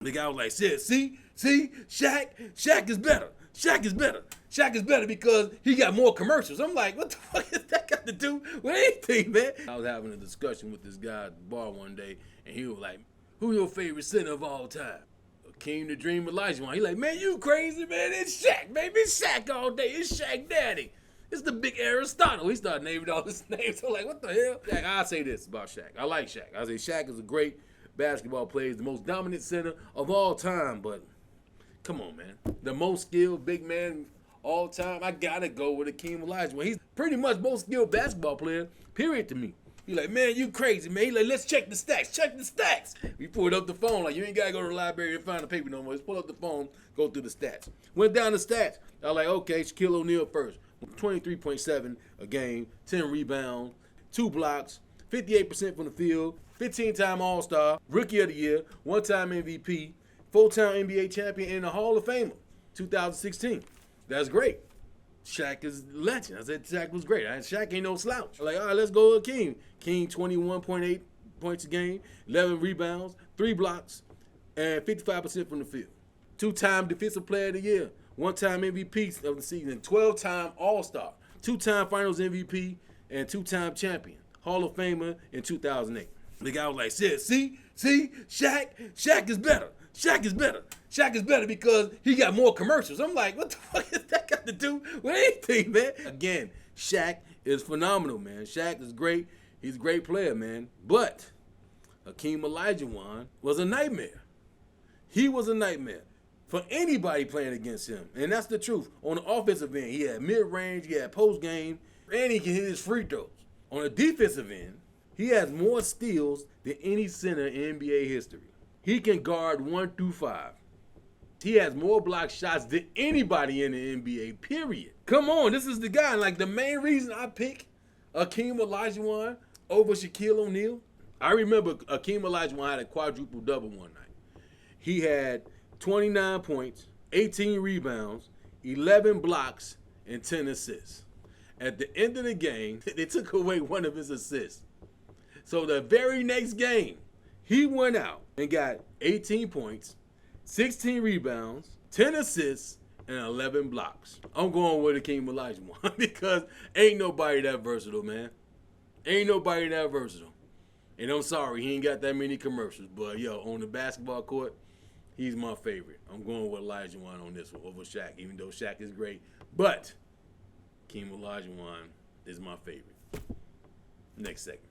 The guy was like, see, Shaq is better. Shaq is better. Shaq is better because he got more commercials. I'm like, what the fuck has that got to do with anything, man? I was having a discussion with this guy at the bar one day, and he was like, who your favorite center of all time? Hakeem the Dream Olajuwon. He like, man, you crazy, man. It's Shaq, baby. It's Shaq all day. It's Shaq Daddy. It's the big Aristotle. He started naming all his names. I'm like, what the hell? Shaq, I'll say this about Shaq. I like Shaq. I say Shaq is a great basketball player. He's the most dominant center of all time, but come on, man. The most skilled big man all time, I gotta go with Hakeem Olajuwon. He's pretty much most skilled basketball player, period, to me. He like, man, you crazy, man. He like, let's check the stats. Check the stats. We pulled up the phone. Like, you ain't gotta go to the library and find the paper no more. Just pull up the phone, go through the stats. Went down the stats. I was like, okay, Shaquille O'Neal first. 23.7 a game, 10 rebounds, 2 blocks, 58% from the field, 15-time All-Star, Rookie of the Year, 1-time MVP, 4-time NBA champion, and a Hall of Famer, 2016. That's great. Shaq is a legend. I said Shaq was great. Shaq ain't no slouch. Like, all right, let's go with King. King, 21.8 points a game, 11 rebounds, 3 blocks, and 55% from the field. 2-time Defensive Player of the Year, 1-time MVP of the season, 12-time All-Star, 2-time Finals MVP, and 2-time champion, Hall of Famer in 2008. The guy was like, see, Shaq is better. Shaq is better. Shaq is better because he got more commercials. I'm like, what the fuck has that got to do with anything, man? Again, Shaq is phenomenal, man. Shaq is great. He's a great player, man. But Hakeem Olajuwon was a nightmare. He was a nightmare for anybody playing against him. And that's the truth. On the offensive end, he had mid-range, he had post-game, and he can hit his free throws. On the defensive end, he has more steals than any center in NBA history. He can guard 1 through 5. He has more block shots than anybody in the NBA, period. Come on, this is the guy. Like, the main reason I pick Hakeem Olajuwon over Shaquille O'Neal, I remember Hakeem Olajuwon had a quadruple-double one night. He had 29 points, 18 rebounds, 11 blocks, and 10 assists. At the end of the game, they took away one of his assists. So the very next game, he went out and got 18 points, 16 rebounds, 10 assists, and 11 blocks. I'm going with Hakeem Olajuwon because ain't nobody that versatile, man. Ain't nobody that versatile. And I'm sorry, he ain't got that many commercials. But, yo, on the basketball court, he's my favorite. I'm going with Olajuwon on this one over Shaq, even though Shaq is great. But Hakeem Olajuwon is my favorite. Next segment.